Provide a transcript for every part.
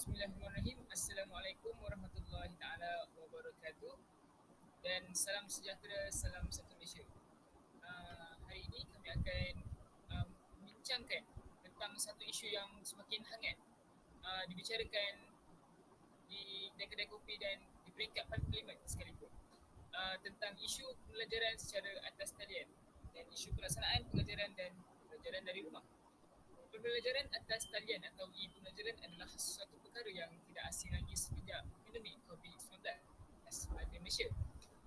Bismillahirrahmanirrahim. Assalamualaikum warahmatullahi taala wabarakatuh dan salam sejahtera, salam satu Malaysia. Hari ini kami akan um, bincangkan tentang satu isu yang semakin hangat dibicarakan di kedai kopi dan di peringkat parlimen sekalipun, tentang isu pembelajaran secara atas talian dan isu pelaksanaan pengajaran dan pembelajaran dari rumah. Pembelajaran atas talian atau e-pembelajaran adalah suatu perkara yang tidak asing lagi sejak pandemik COVID-19 di Malaysia.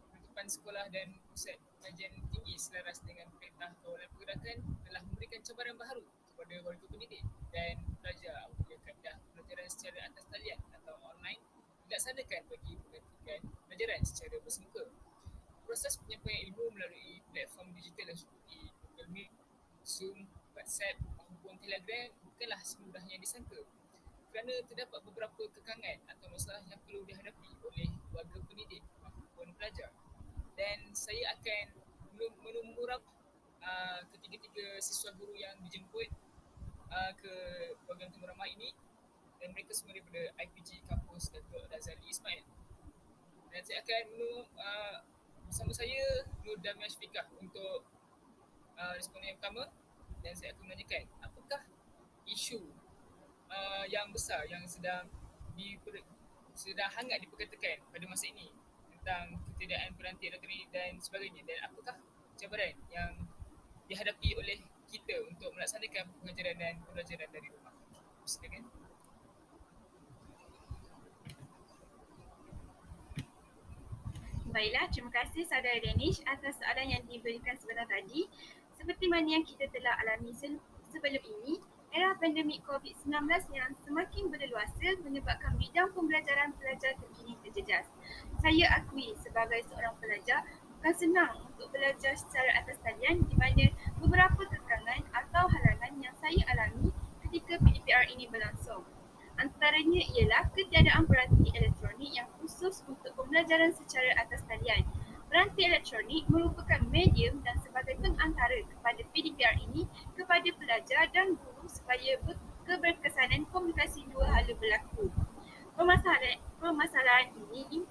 Penutupan sekolah dan pusat kajian tinggi selaras dengan Perintah Kawalan Pergerakan telah memberikan cabaran baharu kepada warga pendidik dan pelajar apabila kaedah pembelajaran secara atas talian atau online dilaksanakan bagi menggantikan pembelajaran secara bersemuka. Proses penyampaian ilmu melalui platform digital seperti Google Meet, Zoom, WhatsApp maupun Telegram bukanlah semudah yang disangka kerana terdapat beberapa kekangan atau masalah yang perlu dihadapi oleh warga pendidik maupun pelajar. Dan saya akan menumurap ketiga-tiga siswa guru yang dijemput ke program Temu Ramah ini, dan mereka semua daripada IPG Kampus Datuk Razali Ismail. Dan saya akan bersama saya Nur Damian Syafiqah untuk responden yang pertama, dan saya akan menanyakan apakah isu yang besar yang sedang hangat diperkatakan pada masa ini tentang ketiadaan peranti elektronik dan sebagainya, dan apakah cabaran yang dihadapi oleh kita untuk melaksanakan pengajaran dan pembelajaran dari rumah. Silakan. Baiklah, terima kasih saudara Danish atas soalan yang diberikan sebentar tadi. Seperti mana yang kita telah alami sebelum ini, era pandemik COVID-19 yang semakin berleluasa menyebabkan bidang pembelajaran pelajar terkini terjejas. Saya akui sebagai seorang pelajar bukan senang untuk belajar secara atas talian di mana beberapa kekangan atau halangan yang saya alami ketika PDPR ini berlangsung. Antaranya ialah ketiadaan peranti elektronik yang khusus untuk pembelajaran secara atas talian. Peranti elektronik merupakan medium dan sebagai pengantara kepada PDPR ini kepada pelajar dan guru supaya keberkesanan komunikasi dua hala berlaku. Permasalahan ini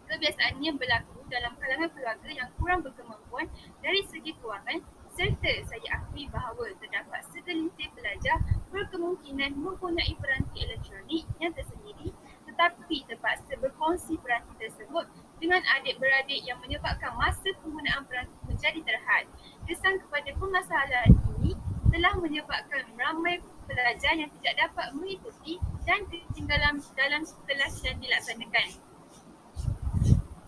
kebiasaannya berlaku dalam kalangan keluarga yang kurang berkemampuan dari segi kewangan, serta saya akui bahawa terdapat segelintir pelajar berkemungkinan mempunyai peranti elektronik yang tersendiri tetapi terpaksa berkongsi peranti tersebut dengan adik-beradik yang menyebabkan masa penggunaan peranti menjadi terhad. Kesan kepada permasalahan ini telah menyebabkan ramai pelajar yang tidak dapat mengikuti dan ketinggalan dalam kelas yang dilaksanakan.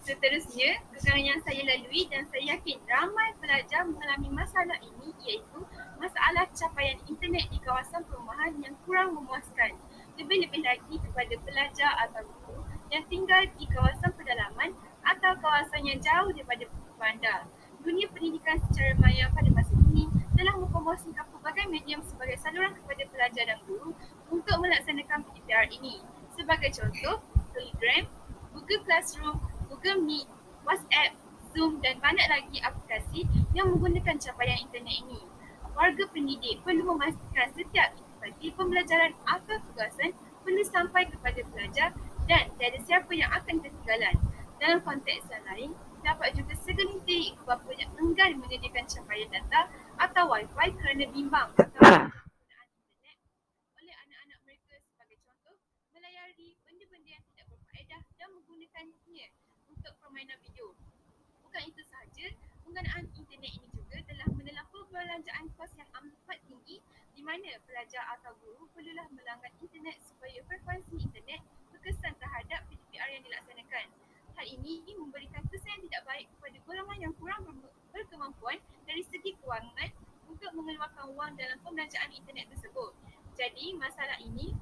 Seterusnya, kekangan yang saya lalui dan saya yakin ramai pelajar mengalami masalah ini iaitu masalah capaian internet di kawasan perumahan yang kurang memuaskan. Lebih-lebih lagi kepada pelajar atau guru yang tinggal di kawasan pedalaman atau kawasan yang jauh daripada bandar. Dunia pendidikan secara maya pada masa ini telah mempromosikan pelbagai medium sebagai saluran kepada pelajar dan guru untuk melaksanakan PDPR ini. Sebagai contoh, Telegram, Google Classroom, Google Meet, WhatsApp, Zoom dan banyak lagi aplikasi yang menggunakan capaian internet ini. Warga pendidik perlu memastikan setiap aktiviti pembelajaran atau tugasan perlu sampai kepada pelajar dan tiada siapa yang akan ketinggalan. Dalam konteks yang lain, dapat juga segelintir ibu bapa yang enggan menyediakan capaian data atau wifi kerana bimbang atau penggunaan internet oleh anak-anak mereka, sebagai contoh melayari benda-benda yang tidak berfaedah dan menggunakannya untuk permainan video. Bukan itu sahaja, penggunaan internet ini juga telah menelan perbelanjaan kos yang amat tinggi di mana pelajar atau guru perlulah melanggan internet supaya frekuensi internet berkesan terhadap PDPR yang dilaksanakan. Hal ini memberikan kesan yang tidak baik kepada golongan yang kurang berkemampuan dari segi kewangan untuk mengeluarkan wang dalam pembelanjaan internet tersebut. Jadi, masalah ini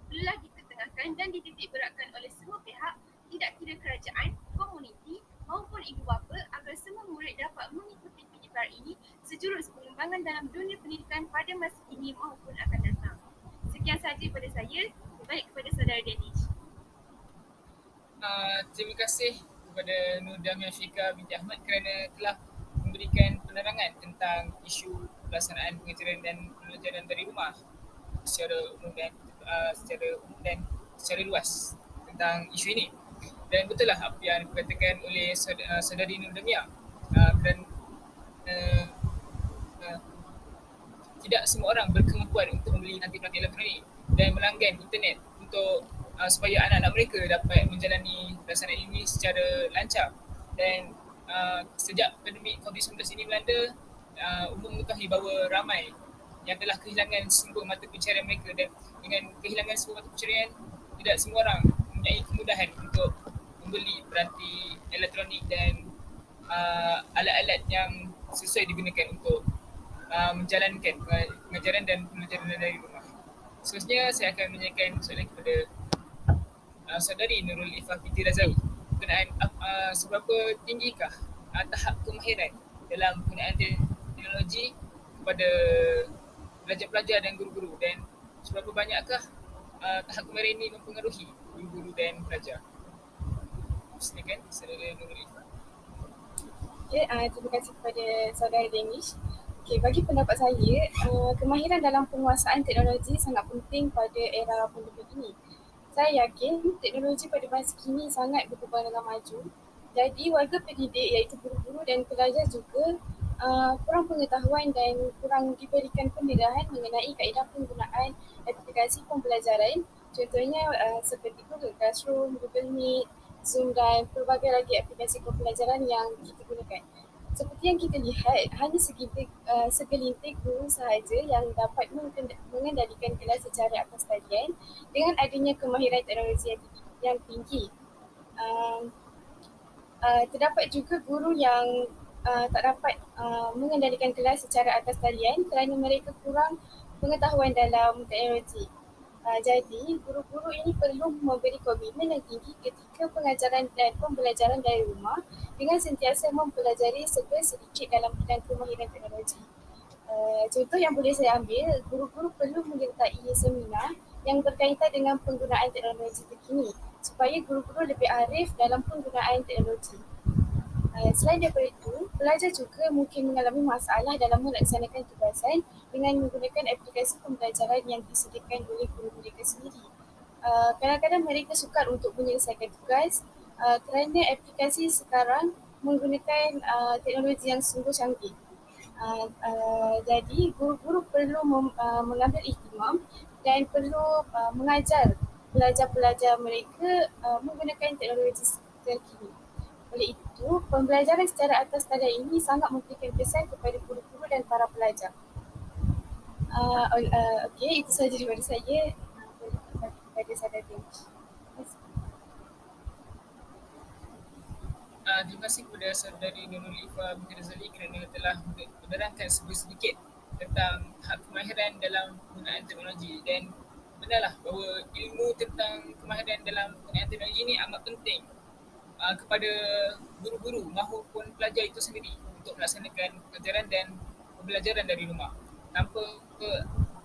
perlulah diketengahkan dan dititik beratkan oleh semua pihak, tidak kira kerajaan, komuniti maupun ibu bapa, agar semua murid dapat mengikuti PDPR ini sejurus pengembangan dalam dunia pendidikan pada masa ini maupun akan datang. Sekian sahaja daripada saya. Baik kepada saudara Danish. Terima kasih kepada Nur Damian Syafiqah binti Ahmad kerana telah memberikan penerangan tentang isu pelaksanaan pengajaran dan pembelajaran dari rumah secara umum dan secara luas tentang isu ini. Dan betul lah apa yang dikatakan oleh saudari Nur Demia, kerana tidak semua orang berkemampuan untuk membeli nanti-nanti elektronik dan melanggan internet untuk supaya anak-anak mereka dapat menjalani pelaksanaan ini secara lancar. Dan sejak pandemik COVID-19 ini melanda, umum mengetahui bahawa ramai yang telah kehilangan sumber mata pencaharian mereka, dan dengan kehilangan sumber mata pencaharian, tidak semua orang mempunyai kemudahan untuk membeli peranti elektronik dan alat-alat yang sesuai digunakan untuk menjalankan pengajaran dan pembelajaran dari rumah. Seterusnya saya akan menanyakan soalan kepada saudari Nurul Ifah binti Razawi berkenaan seberapa tinggikah tahap kemahiran dalam penggunaan teknologi kepada pelajar-pelajar dan guru-guru, dan seberapa banyakkah tahap kemahiran ini mempengaruhi guru-guru dan pelajar. Silakan saudara Nurul Ifah. Okay, terima kasih kepada saudara Danish. Okay, bagi pendapat saya, kemahiran dalam penguasaan teknologi sangat penting pada era pandemik ini. Saya yakin teknologi pada masa kini sangat berkembang dengan maju. Jadi warga pendidik iaitu guru-guru dan pelajar juga kurang pengetahuan dan kurang diberikan pendedahan mengenai kaedah penggunaan aplikasi pembelajaran. Contohnya seperti Google Classroom, Google Meet, Zoom dan pelbagai lagi aplikasi pembelajaran yang kita gunakan. Seperti yang kita lihat, hanya segelintir guru sahaja yang dapat mengendalikan kelas secara atas talian dengan adanya kemahiran teknologi yang tinggi. Terdapat juga guru yang tak dapat mengendalikan kelas secara atas talian kerana mereka kurang pengetahuan dalam teknologi. Jadi, guru-guru ini perlu memberi komitmen yang tinggi ketika pengajaran dan pembelajaran dari rumah dengan sentiasa mempelajari serba sedikit dalam bidang kemahiran teknologi. Contoh yang boleh saya ambil, guru-guru perlu menyertai seminar yang berkaitan dengan penggunaan teknologi terkini supaya guru-guru lebih arif dalam penggunaan teknologi. Selain daripada itu, pelajar juga mungkin mengalami masalah dalam melaksanakan tugasan dengan menggunakan aplikasi pembelajaran yang disediakan oleh guru mereka sendiri. Kadang-kadang mereka sukar untuk menyelesaikan tugas kerana aplikasi sekarang menggunakan teknologi yang sungguh canggih. Jadi, guru-guru perlu mengambil ihtimam dan perlu mengajar pelajar-pelajar mereka menggunakan teknologi terkini. Oleh itu, pembelajaran secara atas talian ini sangat memberikan kesan kepada guru-guru dan para pelajar. Okey, itu sahaja daripada saya. Kepada saudara Danish. Terima kasih kepada saudari Nurul Ifah binti Razali kerana telah menerangkan sedikit tentang tahap kemahiran dalam penggunaan teknologi. Dan benarlah bahawa ilmu tentang kemahiran dalam penggunaan teknologi ini amat penting kepada guru-guru maupun pelajar itu sendiri untuk melaksanakan pengajaran dan pembelajaran dari rumah. Tanpa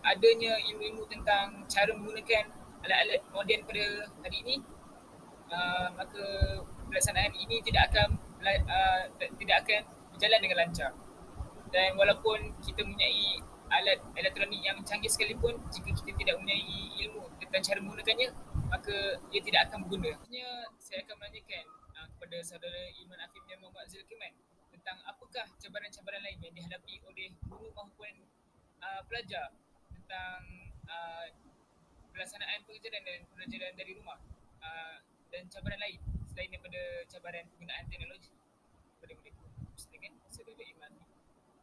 adanya ilmu-ilmu tentang cara menggunakan alat-alat moden pada hari ini, maka pelaksanaan ini tidak akan berjalan dengan lancar. Dan walaupun kita mempunyai alat elektronik yang canggih sekalipun, jika kita tidak mempunyai ilmu tentang cara menggunakannya, maka ia tidak akan berguna. Saya akan menanyakan kepada saudara Iman Afif dan Muhammad Zulkiman tentang apakah cabaran-cabaran lain yang dihadapi oleh guru maupun pelajar tentang pelaksanaan pengajaran dan pembelajaran dari rumah, dan cabaran lain selain daripada cabaran penggunaan teknologi kepada mereka. Silakan saudara Iman.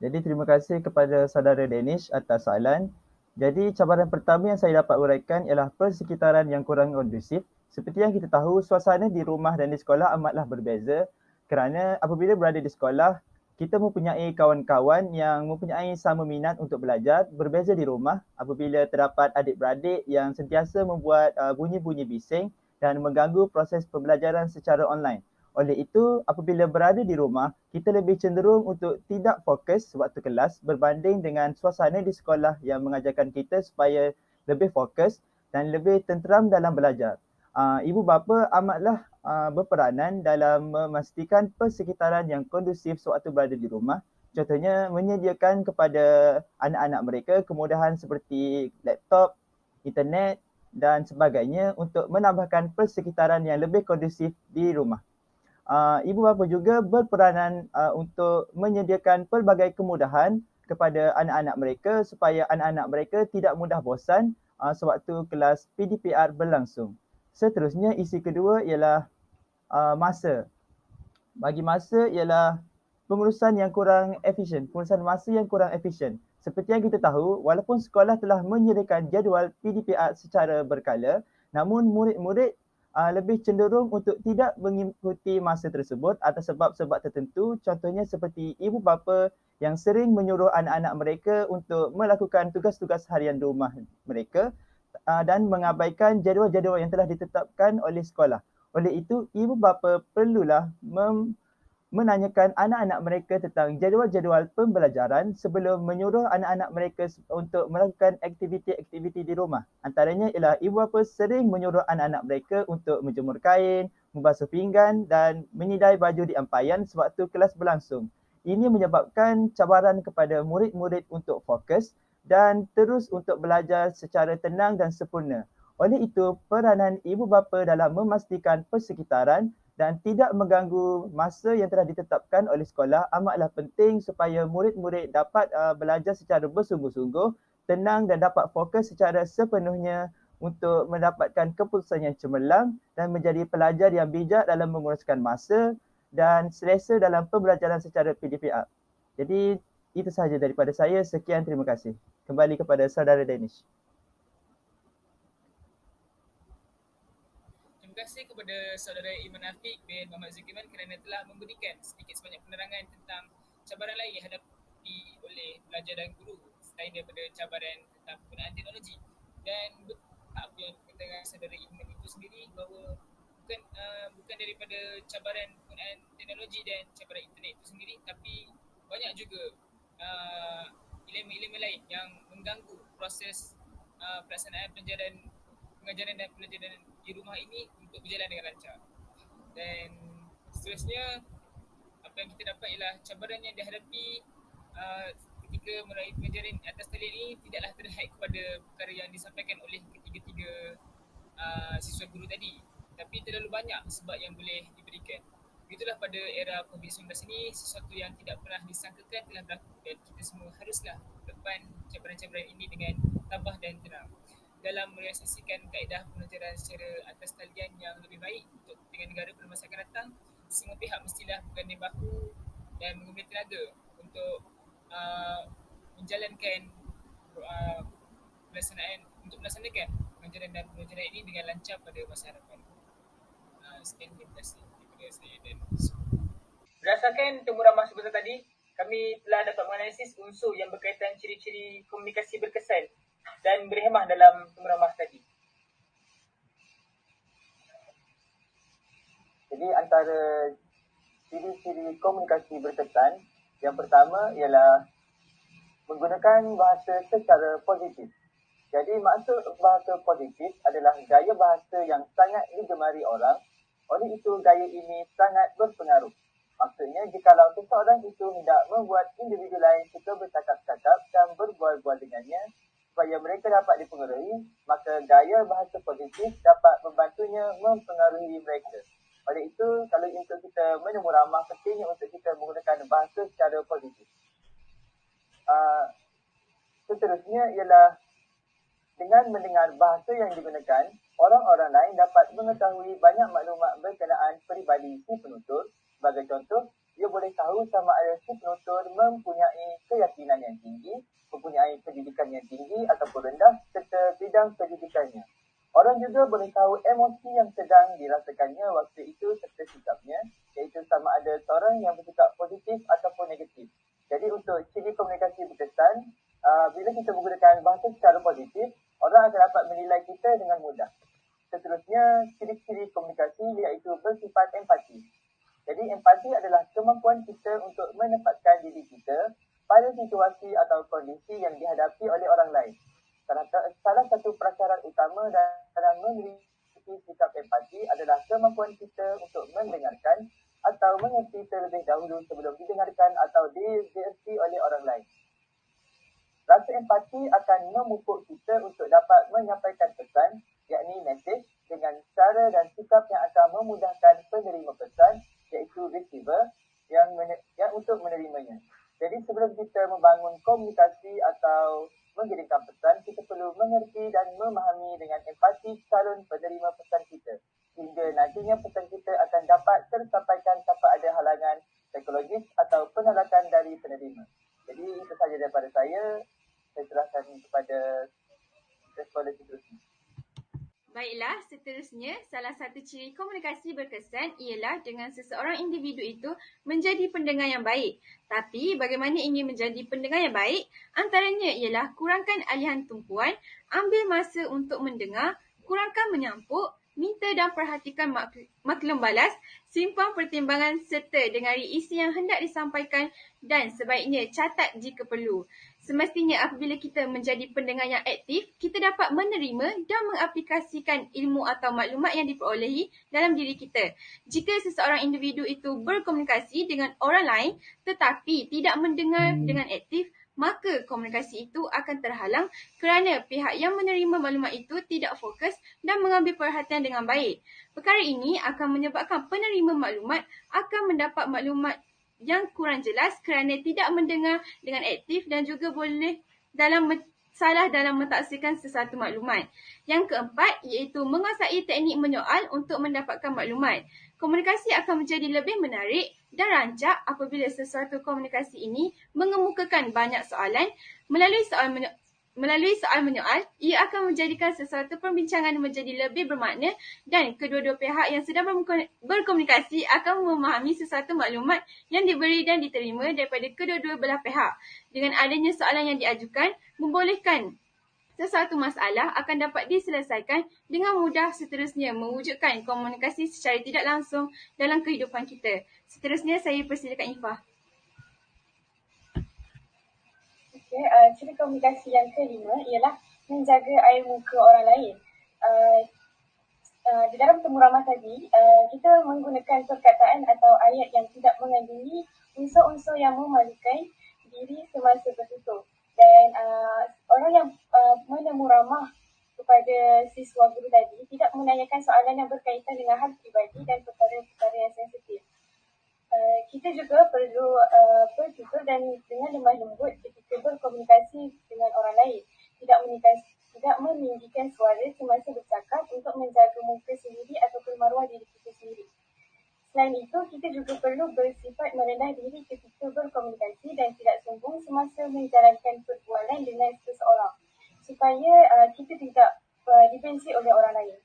Jadi terima kasih kepada saudara Danish atas soalan. Jadi cabaran pertama yang saya dapat uraikan ialah persekitaran yang kurang kondusif. Seperti yang kita tahu, suasana di rumah dan di sekolah amatlah berbeza kerana apabila berada di sekolah, kita mempunyai kawan-kawan yang mempunyai sama minat untuk belajar. Berbeza di rumah apabila terdapat adik-beradik yang sentiasa membuat bunyi-bunyi bising dan mengganggu proses pembelajaran secara online. Oleh itu, apabila berada di rumah, kita lebih cenderung untuk tidak fokus waktu kelas berbanding dengan suasana di sekolah yang mengajarkan kita supaya lebih fokus dan lebih tenteram dalam belajar. Ibu bapa amatlah berperanan dalam memastikan persekitaran yang kondusif sewaktu berada di rumah. Contohnya, menyediakan kepada anak-anak mereka kemudahan seperti laptop, internet dan sebagainya untuk menambahkan persekitaran yang lebih kondusif di rumah. Ibu bapa juga berperanan untuk menyediakan pelbagai kemudahan kepada anak-anak mereka supaya anak-anak mereka tidak mudah bosan sewaktu kelas PDPR berlangsung. Seterusnya, isi kedua ialah masa. Bagi masa ialah pengurusan yang kurang efisien, pengurusan masa yang kurang efisien. Seperti yang kita tahu, walaupun sekolah telah menyediakan jadual PDPR secara berkala, namun murid-murid lebih cenderung untuk tidak mengikuti masa tersebut atas sebab-sebab tertentu, contohnya seperti ibu bapa yang sering menyuruh anak-anak mereka untuk melakukan tugas-tugas harian rumah mereka dan mengabaikan jadual-jadual yang telah ditetapkan oleh sekolah. Oleh itu, ibu bapa perlulah menanyakan anak-anak mereka tentang jadual-jadual pembelajaran sebelum menyuruh anak-anak mereka untuk melakukan aktiviti-aktiviti di rumah. Antaranya ialah ibu bapa sering menyuruh anak-anak mereka untuk menjemur kain, membasuh pinggan dan menyidai baju di ampaian sewaktu kelas berlangsung. Ini menyebabkan cabaran kepada murid-murid untuk fokus dan terus untuk belajar secara tenang dan sempurna. Oleh itu, peranan ibu bapa dalam memastikan persekitaran dan tidak mengganggu masa yang telah ditetapkan oleh sekolah amatlah penting supaya murid-murid dapat belajar secara bersungguh-sungguh, tenang dan dapat fokus secara sepenuhnya untuk mendapatkan keputusan yang cemerlang dan menjadi pelajar yang bijak dalam menguruskan masa dan selesa dalam pembelajaran secara PDPR. Jadi itu sahaja daripada saya. Sekian, terima kasih. Kembali kepada saudara Danish. Terima kasih kepada saudara Iman Afiq bin Muhammad Zulkifli kerana telah memberikan sedikit sebanyak penerangan tentang cabaran lain yang dihadapi oleh pelajar dan guru selain daripada cabaran tentang penggunaan teknologi. Dan apa yang dikatakan saudara Iman itu sendiri bahawa bukan daripada cabaran penggunaan teknologi dan cabaran internet itu sendiri, tapi banyak juga elemen-elemen lain yang mengganggu proses pelaksanaan pengajaran dan pelajaran di rumah ini untuk berjalan dengan lancar. Dan seterusnya, apa yang kita dapat ialah cabaran yang dihadapi ketika meraih pengajaran atas talian ini tidaklah terhad kepada perkara yang disampaikan oleh ketiga-tiga siswa guru tadi, tapi terlalu banyak sebab yang boleh diberikan. Begitulah pada era COVID-19 ini, sesuatu yang tidak pernah disangkakan telah berlaku dan kita semua haruslah depan cabaran-cabaran ini dengan tabah dan tenang dalam merealisasikan kaedah pengajaran secara atas talian yang lebih baik untuk dengan negara pada masa akan datang. Semua pihak mestilah berganding bahu dan mengambil tenaga untuk menjalankan melaksanakan pengajaran dan pengajaran ini dengan lancar pada masa hadapan. Sekian, terima kasih daripada saya dan berdasarkan temu ramah sebentar tadi, kami telah dapat menganalisis unsur yang berkaitan ciri-ciri komunikasi berkesan dan berhemah dalam temu ramah tadi. Jadi antara ciri-ciri komunikasi berkesan, yang pertama ialah menggunakan bahasa secara positif. Jadi maksud bahasa positif adalah gaya bahasa yang sangat digemari orang. Oleh itu, gaya ini sangat berpengaruh. Maksudnya, jikalau seseorang itu hendak membuat individu lain suka bercakap-cakap dan berbual-bual dengannya supaya mereka dapat dipengaruhi, maka gaya bahasa positif dapat membantunya mempengaruhi mereka. Oleh itu, kalau untuk kita menemu ramah, pentingnya untuk kita menggunakan bahasa secara positif. Seterusnya ialah dengan mendengar bahasa yang digunakan, orang-orang lain dapat mengetahui banyak maklumat berkenaan peribadi si penutur. Sebagai contoh, ia boleh tahu sama ada si penutur mempunyai keyakinan yang tinggi, mempunyai pendidikan yang tinggi ataupun rendah serta bidang pendidikannya. Orang juga boleh tahu emosi yang sedang dirasakannya waktu itu serta sikapnya, iaitu sama ada seorang yang bersikap positif ataupun negatif. Jadi untuk ciri komunikasi berkesan, bila kita menggunakan bahasa secara positif, orang akan dapat menilai kita dengan mudah. Seterusnya, ciri-ciri komunikasi iaitu bersifat empati. Jadi empati adalah kemampuan kita untuk menempatkan diri kita pada situasi atau kondisi yang dihadapi oleh orang lain. Salah satu prasyarat utama dalam memiliki sikap empati adalah kemampuan kita untuk mendengarkan atau mengerti terlebih dahulu sebelum didengarkan atau dierti oleh orang lain. Rasa empati akan memupuk kita untuk dapat menyampaikan pesan yakni message, dengan cara dan sikap yang akan memudahkan penerima pesan iaitu receiver yang untuk menerimanya. Jadi sebelum kita membangun komunikasi atau mengirimkan pesan, kita perlu mengerti dan memahami dengan empati calon penerima pesan kita, hingga nantinya pesan kita akan dapat tersampaikan tanpa ada halangan psikologis atau penolakan dari penerima. Jadi itu sahaja daripada saya. Saya serahkan kepada responden seterusnya. Baiklah, seterusnya salah satu ciri komunikasi berkesan ialah dengan seseorang individu itu menjadi pendengar yang baik. Tapi bagaimana ingin menjadi pendengar yang baik? Antaranya ialah kurangkan alihan tumpuan, ambil masa untuk mendengar, kurangkan menyampuk, minta dan perhatikan maklum balas, simpan pertimbangan serta dengari isi yang hendak disampaikan dan sebaiknya catat jika perlu. Semestinya apabila kita menjadi pendengar yang aktif, kita dapat menerima dan mengaplikasikan ilmu atau maklumat yang diperolehi dalam diri kita. Jika seseorang individu itu berkomunikasi dengan orang lain tetapi tidak mendengar dengan aktif, maka komunikasi itu akan terhalang kerana pihak yang menerima maklumat itu tidak fokus dan mengambil perhatian dengan baik. Perkara ini akan menyebabkan penerima maklumat akan mendapat maklumat yang kurang jelas kerana tidak mendengar dengan aktif dan juga boleh salah dalam mentafsirkan sesuatu maklumat. Yang keempat iaitu menguasai teknik menyoal untuk mendapatkan maklumat. Komunikasi akan menjadi lebih menarik dan rancak apabila sesuatu komunikasi ini mengemukakan banyak soalan. Melalui soal menyoal, ia akan menjadikan sesuatu perbincangan menjadi lebih bermakna dan kedua-dua pihak yang sedang berkomunikasi akan memahami sesuatu maklumat yang diberi dan diterima daripada kedua-dua belah pihak. Dengan adanya soalan yang diajukan, membolehkan sesuatu masalah akan dapat diselesaikan dengan mudah, seterusnya mewujudkan komunikasi secara tidak langsung dalam kehidupan kita. Seterusnya saya persilakan Ifah. Ciri komunikasi yang kelima ialah menjaga air muka orang lain. Di dalam temu ramah tadi, kita menggunakan perkataan atau ayat yang tidak mengandungi unsur-unsur yang memalukan diri semasa bertutur. Dan orang yang menemu ramah kepada siswa guru tadi tidak menanyakan soalan yang berkaitan dengan hal peribadi dan perkara-perkara yang sensitif. Kita juga perlu bertutur dan dengan lemah lembut ketika berkomunikasi dengan orang lain. Tidak meninggikan suara semasa bercakap untuk menjaga muka sendiri ataupun maruah diri kita sendiri. Selain itu, kita juga perlu bersifat merendah diri ketika berkomunikasi dan tidak sombong semasa menjalankan perbualan dengan seseorang, supaya kita tidak dibenci oleh orang lain.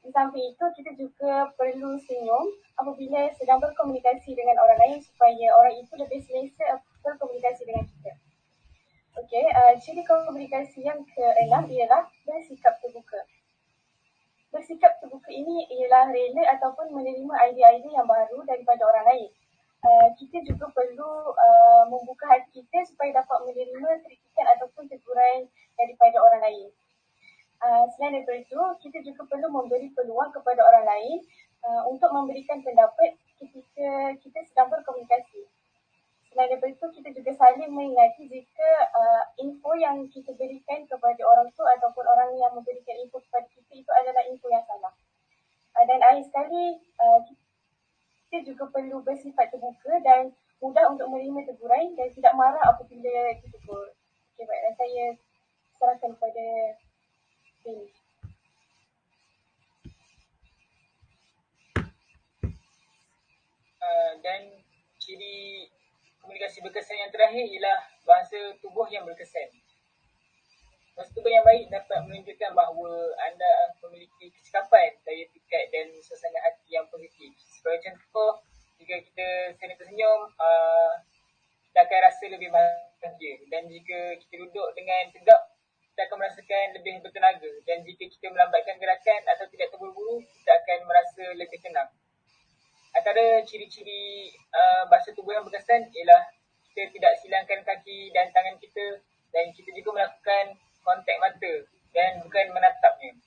Di samping itu, kita juga perlu senyum apabila sedang berkomunikasi dengan orang lain supaya orang itu lebih selesa berkomunikasi dengan kita. Ciri komunikasi yang keenam ialah bersikap terbuka. Bersikap terbuka ini ialah rela ataupun menerima idea-idea yang baru daripada orang lain. Kita juga perlu membuka hati kita supaya dapat menerima kritikan ataupun teguran daripada orang lain. Selain daripada itu, kita juga perlu memberi peluang kepada orang lain untuk memberikan pendapat ketika kita sedang berkomunikasi. Selain daripada itu, kita juga saling mengingati jika info yang kita berikan kepada orang tu ataupun orang yang memberikan info kepada kita itu adalah info yang salah. Dan akhir sekali, kita juga perlu bersifat terbuka dan mudah untuk menerima teguran dan tidak marah apabila ditegur. Baiklah, saya serahkan kepada Danish. Dan ciri komunikasi berkesan yang terakhir ialah bahasa tubuh yang berkesan. Bahasa tubuh yang baik dapat menunjukkan bahawa anda memiliki kecekapan, daya pikat dan suasana hati yang positif. Sebagai contoh, jika kita sering tersenyum, kita akan rasa lebih bahagia. Dan jika kita duduk dengan tegak, kita akan merasakan lebih bertenaga. Dan jika kita melambatkan gerakan atau tidak terburu-buru, kita akan merasa lebih tenang. Antara ciri-ciri bahasa tubuh yang berkesan ialah kita tidak silangkan kaki dan tangan kita, dan kita juga melakukan kontak mata dan bukan menatapnya.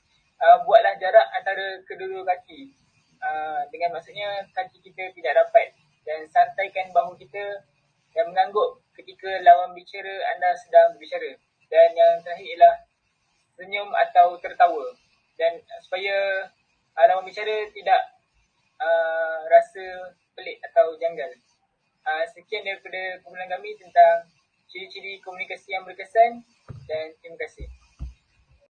Buatlah jarak antara kedua kaki. Dengan maksudnya kaki kita tidak rapat, dan santaikan bahu kita dan mengangguk ketika lawan bicara anda sedang berbicara. Dan yang terakhir ialah senyum atau tertawa. dan supaya lawan bicara tidak rasa pelik atau janggal. Sekian daripada kumpulan kami tentang ciri-ciri komunikasi yang berkesan dan terima kasih.